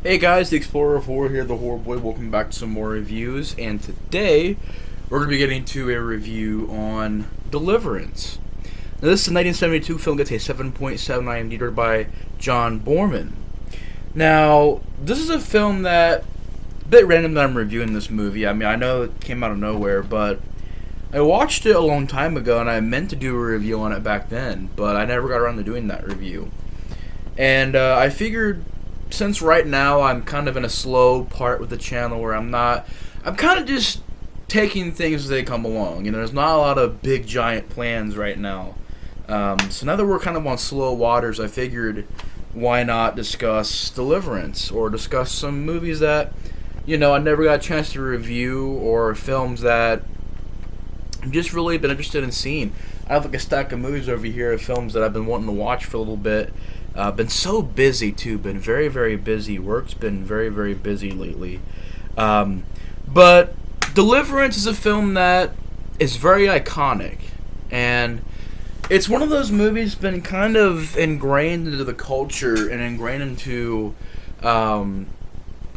Hey guys, the Explorer of Horror here, the Horror Boy. Welcome back to some more reviews, and today we're going to be getting to a review on Deliverance. Now, this is a 1972 film, gets a 7.7 IMDb, directed by John Boorman. Now, this is a film that, a bit random that I'm reviewing this movie. I mean, I know it came out of nowhere, but I watched it a long time ago, and I meant to do a review on it back then, but I never got around to doing that review. And I figured, since right now I'm kind of in a slow part with the channel where I'm kind of just taking things as they come along. You know, there's not a lot of big giant plans right now. So now that we're kind of on slow waters, I figured why not discuss Deliverance or discuss some movies that, you know, I never got a chance to review, or films that I've just really been interested in seeing. I have like a stack of movies over here of films that I've been wanting to watch for a little bit. Been so busy too. Been very, very busy. Work's been very, very busy lately. But Deliverance is a film that is very iconic, and it's one of those movies been kind of ingrained into the culture and ingrained into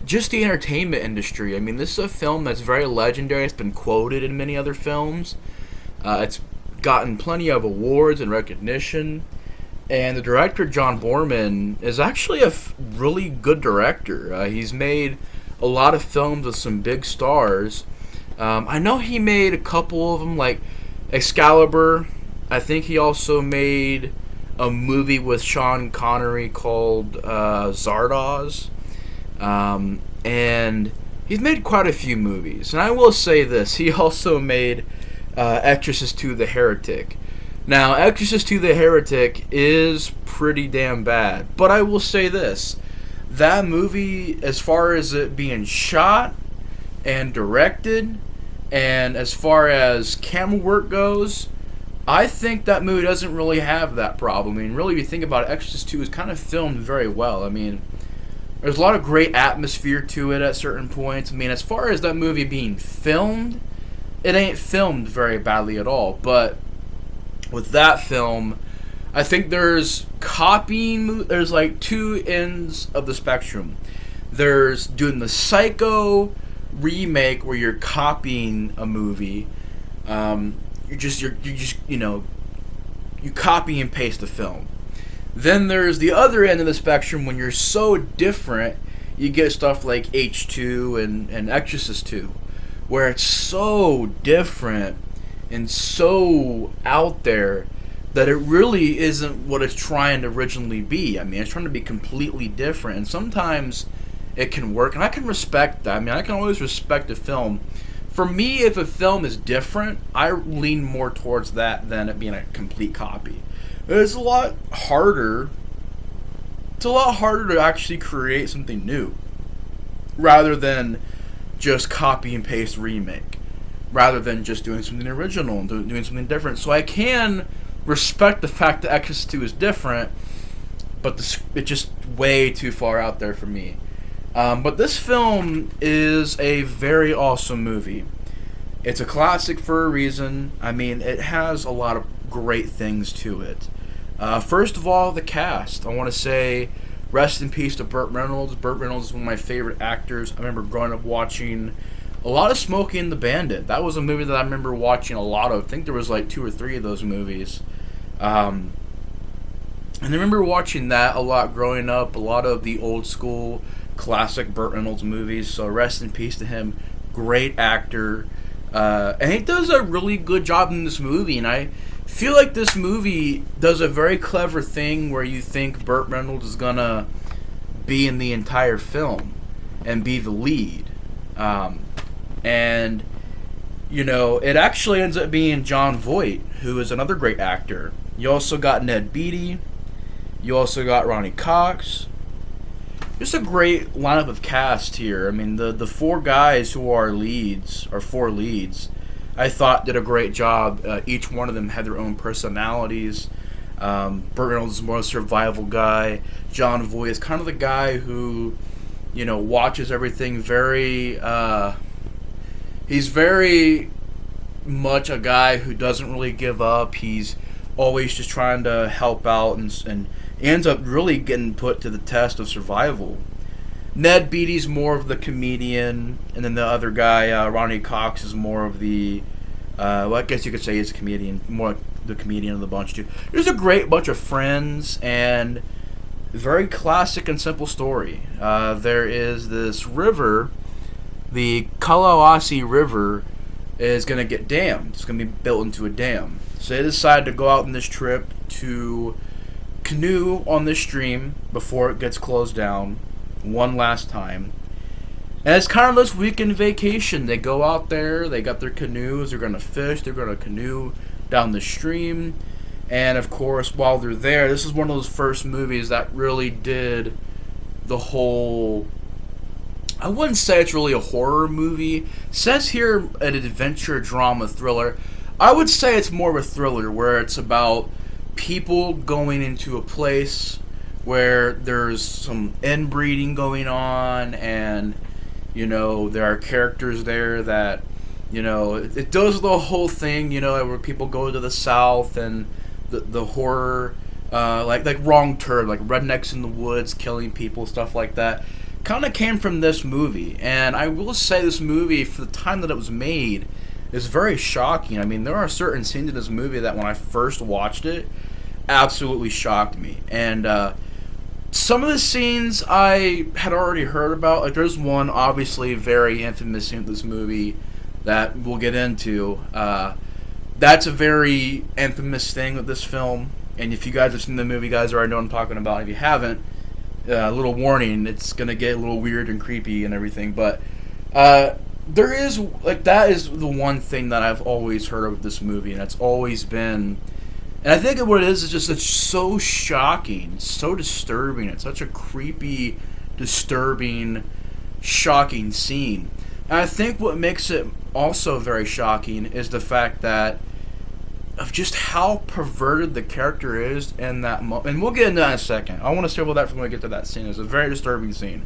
just the entertainment industry. I mean, this is a film that's very legendary. It's been quoted in many other films. It's gotten plenty of awards and recognition. And the director, John Boorman, is actually a really good director. He's made a lot of films with some big stars. I know he made a couple of them, like Excalibur. I think he also made a movie with Sean Connery called Zardoz. And he's made quite a few movies. And I will say this, he also made Exorcist II: The Heretic. Now, Exorcist II: The Heretic is pretty damn bad, but I will say this. That movie, as far as it being shot and directed, and as far as camera work goes, I think that movie doesn't really have that problem. I mean, really, if you think about it, Exorcist II is kind of filmed very well. I mean, there's a lot of great atmosphere to it at certain points. I mean, as far as that movie being filmed, it ain't filmed very badly at all, but with that film, I think there's copying. There's like two ends of the spectrum. There's doing the Psycho remake where you're copying a movie. You copy and paste the film. Then there's the other end of the spectrum when you're so different. You get stuff like H2 and Exorcist II, where it's so different and so out there that it really isn't what it's trying to originally be. I mean, it's trying to be completely different, and sometimes it can work, and I can respect that. I mean, I can always respect a film. For me, if a film is different, I lean more towards that than it being a complete copy. It's a lot harder. It's a lot harder to actually create something new, rather than just copy and paste remake, rather than just doing something original and doing something different. So I can respect the fact that Exorcist II is different, but it's just way too far out there for me. But this film is a very awesome movie. It's a classic for a reason. I mean, it has a lot of great things to it. First of all, the cast. I want to say rest in peace to Burt Reynolds. Burt Reynolds is one of my favorite actors. I remember growing up watching a lot of Smokey and the Bandit. That was a movie that I remember watching a lot of. I think there was like 2 or 3 of those movies. And I remember watching that a lot growing up. A lot of the old school classic Burt Reynolds movies. So rest in peace to him. Great actor. And he does a really good job in this movie. And I feel like this movie does a very clever thing where you think Burt Reynolds is going to be in the entire film and be the lead. And, you know, it actually ends up being Jon Voight, who is another great actor. You also got Ned Beatty. You also got Ronnie Cox. Just a great lineup of cast here. I mean, the 4 guys who are leads, or 4 leads, I thought did a great job. Each one of them had their own personalities. Burt Reynolds is more a survival guy. Jon Voight is kind of the guy who, you know, watches everything very... he's very much a guy who doesn't really give up. He's always just trying to help out and ends up really getting put to the test of survival. Ned Beatty's more of the comedian, and then the other guy, Ronnie Cox, is more of the, well, I guess you could say he's a comedian, more like the comedian of the bunch too. There's a great bunch of friends, and very classic and simple story. There is this river, the Kalawasi River, is going to get dammed. It's going to be built into a dam. So they decide to go out on this trip to canoe on this stream before it gets closed down one last time. And it's kind of this weekend vacation. They go out there, they got their canoes, they're going to fish, they're going to canoe down the stream. And of course, while they're there, this is one of those first movies that really did the whole, I wouldn't say it's really a horror movie. It says here an adventure, drama, thriller. I would say it's more of a thriller where it's about people going into a place where there's some inbreeding going on, and there are characters there that it does the whole thing where people go to the South, and the horror, like Wrong Turn, like rednecks in the woods killing people, stuff like that, kind of came from this movie. And I will say this movie, for the time that it was made, is very shocking. I mean, there are certain scenes in this movie that when I first watched it, absolutely shocked me. And some of the scenes I had already heard about. Like, there's one obviously very infamous scene in this movie that we'll get into. That's a very infamous thing with this film. And if you guys have seen the movie, guys already know what I'm talking about. If you haven't, a little warning, it's going to get a little weird and creepy and everything. But there is, like, that is the one thing that I've always heard of this movie. And it's always been, and I think what it is just it's so shocking, so disturbing. It's such a creepy, disturbing, shocking scene. And I think what makes it also very shocking is the fact that of just how perverted the character is in that moment. And we'll get into that in a second. I want to stable that from when we get to that scene. It's a very disturbing scene.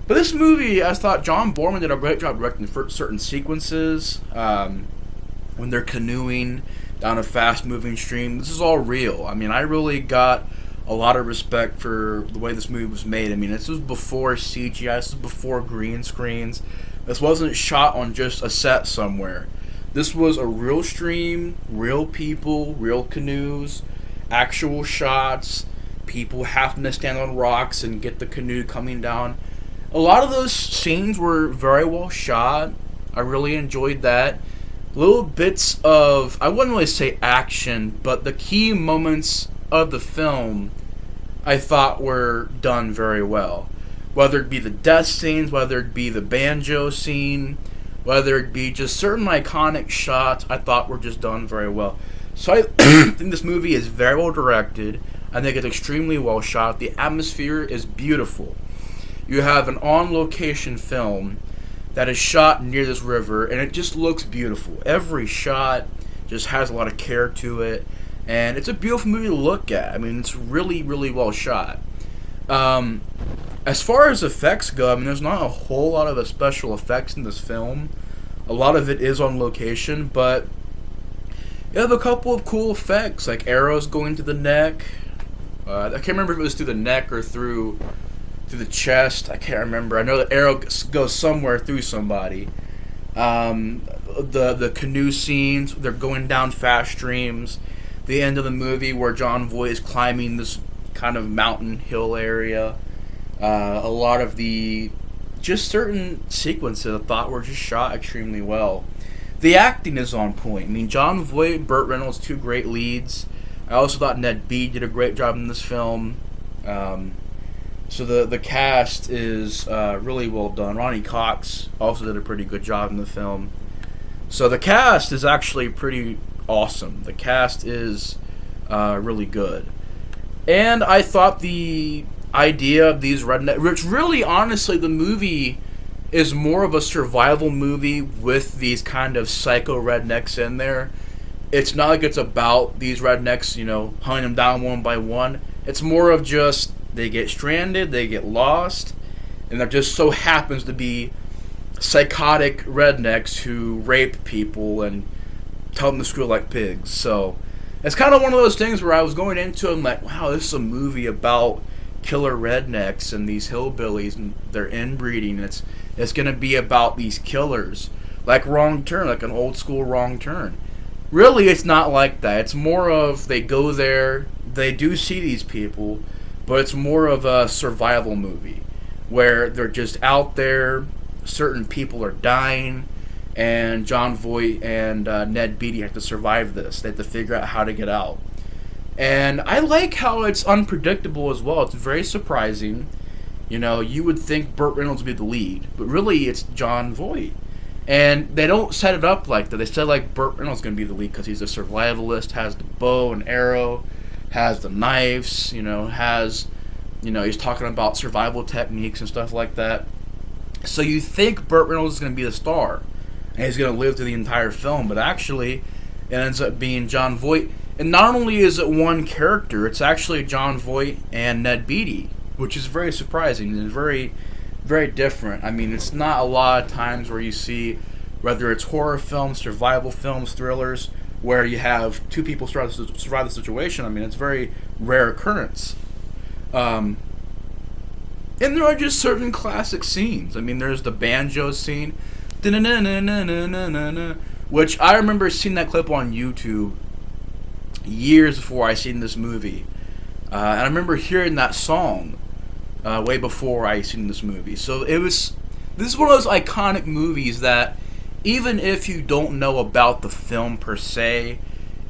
But this movie, I thought John Borman did a great job directing certain sequences. When they're canoeing down a fast-moving stream, this is all real. I mean, I really got a lot of respect for the way this movie was made. I mean, this was before CGI, this was before green screens. This wasn't shot on just a set somewhere. This was a real stream, real people, real canoes, actual shots, people having to stand on rocks and get the canoe coming down. A lot of those scenes were very well shot. I really enjoyed that. Little bits of, I wouldn't really say action, but the key moments of the film I thought were done very well. Whether it be the death scenes, whether it be the banjo scene, whether it be just certain iconic shots, I thought were just done very well. So I think this movie is very well directed. I think it's extremely well shot. The atmosphere is beautiful. You have an on-location film that is shot near this river, and it just looks beautiful. Every shot just has a lot of care to it, and it's a beautiful movie to look at. I mean, it's really, really well shot. As far as effects go, I mean, there's not a whole lot of special effects in this film. A lot of it is on location, but you have a couple of cool effects, like arrows going to the neck. I can't remember if it was through the neck or through the chest. I can't remember. I know the arrow goes somewhere through somebody. The canoe scenes, they're going down fast streams. The end of the movie where John Voight is climbing this kind of mountain hill area. A lot of the just certain sequences I thought were just shot extremely well. The acting is on point. I mean, John Voight, Burt Reynolds, two great leads. I also thought Ned Beatty did a great job in this film. So the cast is really well done. Ronnie Cox also did a pretty good job in the film. So the cast is actually pretty awesome. The cast is really good. And I thought the idea of these rednecks, which really, honestly, the movie is more of a survival movie with these kind of psycho rednecks in there. It's not like it's about these rednecks, hunting them down one by one. It's more of just they get stranded, they get lost, and there just so happens to be psychotic rednecks who rape people and tell them to screw like pigs. So it's kind of one of those things where I was going into it and like, wow, this is a movie about killer rednecks and these hillbillies, and they're inbreeding. It's going to be about these killers, like Wrong Turn, like an old school Wrong Turn. Really, it's not like that. It's more of they go there, they do see these people, but it's more of a survival movie where they're just out there. Certain people are dying, and John Voight and Ned Beatty have to survive this. They have to figure out how to get out. And I like how it's unpredictable as well. It's very surprising. You know, you would think Burt Reynolds would be the lead, but really it's John Voight. And they don't set it up like that. They said like Burt Reynolds is going to be the lead because he's a survivalist, has the bow and arrow, has the knives, he's talking about survival techniques and stuff like that. So you think Burt Reynolds is going to be the star, and he's going to live through the entire film, but actually it ends up being John Voight. And not only is it one character, it's actually John Voight and Ned Beatty, which is very surprising and very, very different. I mean, it's not a lot of times where you see, whether it's horror films, survival films, thrillers, where you have two people survive the situation. I mean, it's a very rare occurrence. And there are just certain classic scenes. I mean, there's the banjo scene, which I remember seeing that clip on YouTube years before I seen this movie. And I remember hearing that song way before I seen this movie. So this is one of those iconic movies that even if you don't know about the film per se,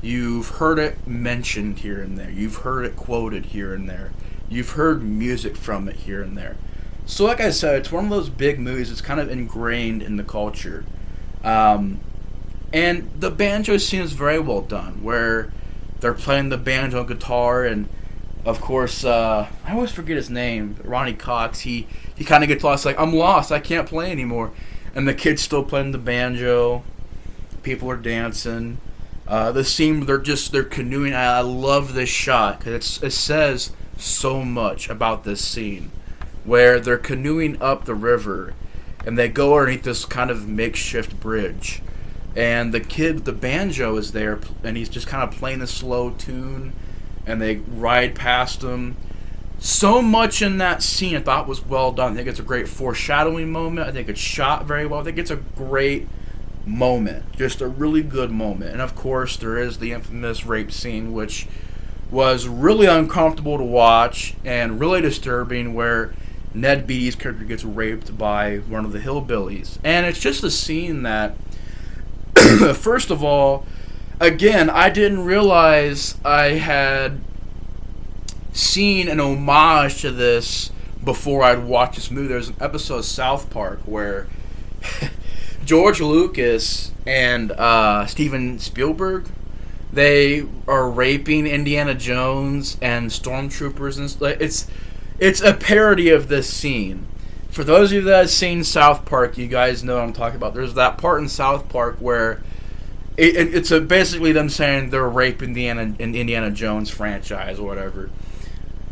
you've heard it mentioned here and there. You've heard it quoted here and there. You've heard music from it here and there. So like I said, it's one of those big movies that's kind of ingrained in the culture. And the banjo scene is very well done, where they're playing the banjo and guitar, and of course, I always forget his name, Ronnie Cox, he kind of gets lost, like, I'm lost, I can't play anymore. And the kid's still playing the banjo, people are dancing. The scene, they're canoeing. I love this shot, because it says so much about this scene, where they're canoeing up the river, and they go underneath this kind of makeshift bridge. And the kid with the banjo is there, and he's just kind of playing a slow tune, and they ride past him. So much in that scene I thought was well done. I think it's a great foreshadowing moment. I think it's shot very well. I think it's a great moment. Just a really good moment. And of course, there is the infamous rape scene, which was really uncomfortable to watch and really disturbing, where Ned Beatty's character gets raped by one of the hillbillies. And it's just a scene that, first of all, again, I didn't realize I had seen an homage to this before I'd watched this movie. There's an episode of South Park where George Lucas and Steven Spielberg, they are raping Indiana Jones and stormtroopers, and it's a parody of this scene. For those of you that have seen South Park, you guys know what I'm talking about. There's that part in South Park where it's basically them saying they're raping the Indiana Jones franchise or whatever.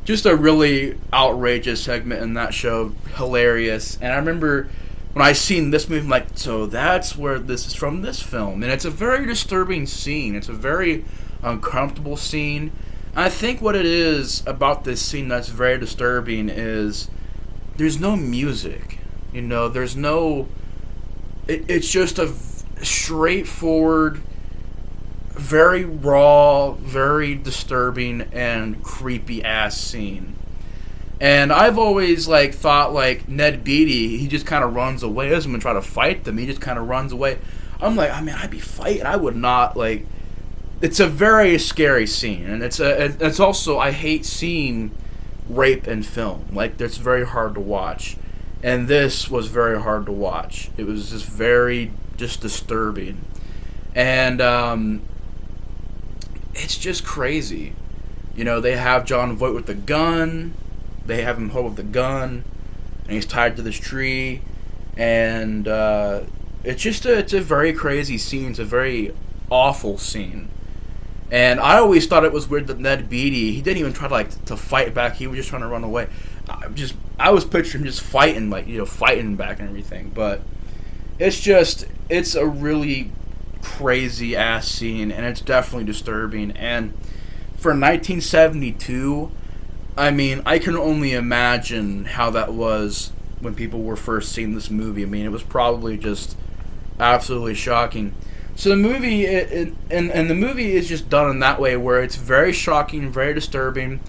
Just a really outrageous segment in that show, hilarious. And I remember when I seen this movie, I'm like, so that's where this is from, this film. And it's a very disturbing scene. It's a very uncomfortable scene. And I think what it is about this scene that's very disturbing is there's no music. There's no... It's just a straightforward, very raw, very disturbing, and creepy ass scene. And I've always thought Ned Beatty, he just kind of runs away. He doesn't even try to fight them. He just kind of runs away. I'm like, I mean, I'd be fighting. I would not It's a very scary scene, and it's also, I hate seeing rape in film. It's very hard to watch, and this was very hard to watch. It was just very disturbing, and it's just crazy. They have John Voight with the gun. They have him hold with the gun, and he's tied to this tree, and it's a very crazy scene. It's a very awful scene. And I always thought it was weird that Ned Beatty, he didn't even try to fight back. He was just trying to run away. I was picturing him just fighting, fighting back and everything. But it's a really crazy ass scene, and it's definitely disturbing. And for 1972, I mean, I can only imagine how that was when people were first seeing this movie. I mean, it was probably just absolutely shocking. So the movie, and the movie is just done in that way where it's very shocking, very disturbing,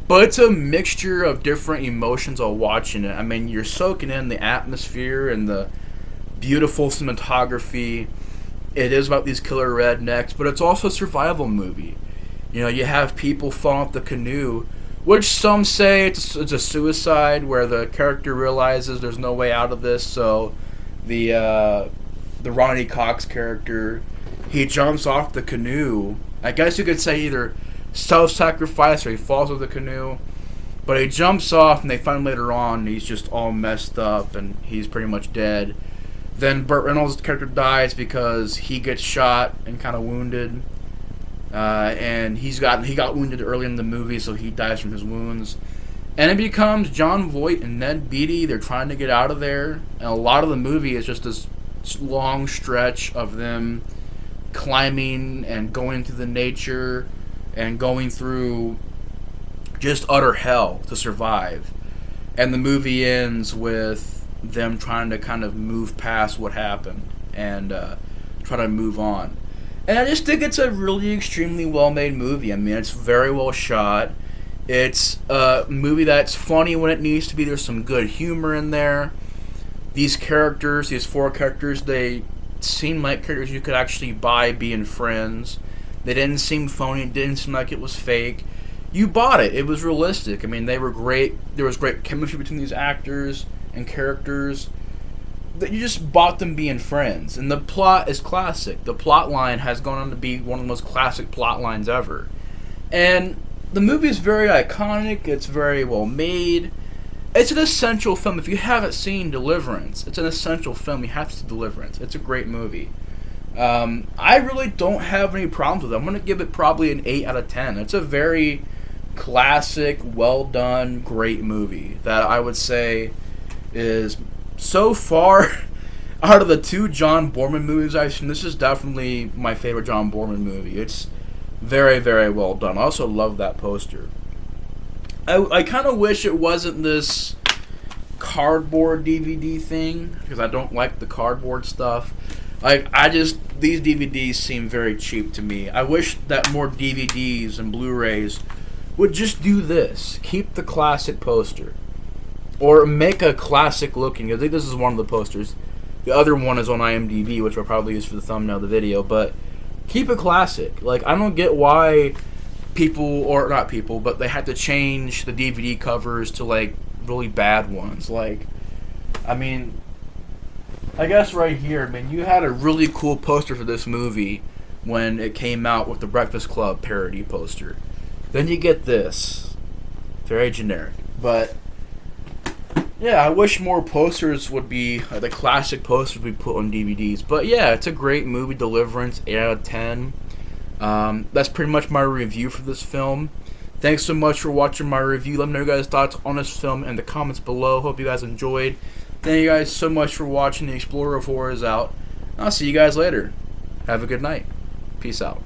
but it's a mixture of different emotions while watching it. I mean, you're soaking in the atmosphere and the beautiful cinematography. It is about these killer rednecks, but it's also a survival movie. You know, you have people falling off the canoe, which some say it's a suicide, where the character realizes there's no way out of this, so the Ronnie Cox character, he jumps off the canoe. I guess you could say either self-sacrifice or he falls off the canoe, but he jumps off, and they find later on he's just all messed up and he's pretty much dead. Then Burt Reynolds' character dies because he gets shot and kind of wounded, and he got wounded early in the movie, so he dies from his wounds. And it becomes John Voight and Ned Beatty. They're trying to get out of there, and a lot of the movie is just this long stretch of them climbing and going through the nature and going through just utter hell to survive. And the movie ends with them trying to kind of move past what happened and try to move on. And I just think it's a really extremely well-made movie. I mean, it's very well shot. It's a movie that's funny when it needs to be. There's some good humor in there. These characters, these four characters, they seem like characters you could actually buy being friends. They didn't seem phony. It didn't seem like it was fake. You bought it. It was realistic. I mean, they were great. There was great chemistry between these actors and characters. That you just bought them being friends. And the plot is classic. The plot line has gone on to be one of the most classic plot lines ever. And the movie is very iconic. It's very well made. It's an essential film. If you haven't seen Deliverance, it's an essential film. You have to see Deliverance. It's a great movie. I really don't have any problems with it. I'm going to give it probably an 8 out of 10. It's a very classic, well done, great movie that I would say is so far out of the two John Boorman movies I've seen, this is definitely my favorite John Boorman movie. It's very, very well done. I also love that poster. I kind of wish it wasn't this cardboard DVD thing, because I don't like the cardboard stuff. These DVDs seem very cheap to me. I wish that more DVDs and Blu-rays would just do this. Keep the classic poster. Or make a classic looking. I think this is one of the posters. The other one is on IMDb, which I'll probably use for the thumbnail of the video, but keep it classic. Like, I don't get why people, or not people, but they had to change the DVD covers to, like, really bad ones. Like, I mean, I guess right here, I mean, you had a really cool poster for this movie when it came out with the Breakfast Club parody poster. Then you get this. Very generic. But yeah, I wish more posters would be, the classic posters would be put on DVDs. But yeah, it's a great movie, Deliverance, 8 out of 10. That's pretty much my review for this film. Thanks so much for watching my review. Let me know your guys' thoughts on this film in the comments below. Hope you guys enjoyed. Thank you guys so much for watching. The Explorer of Horror is out. I'll see you guys later. Have a good night. Peace out.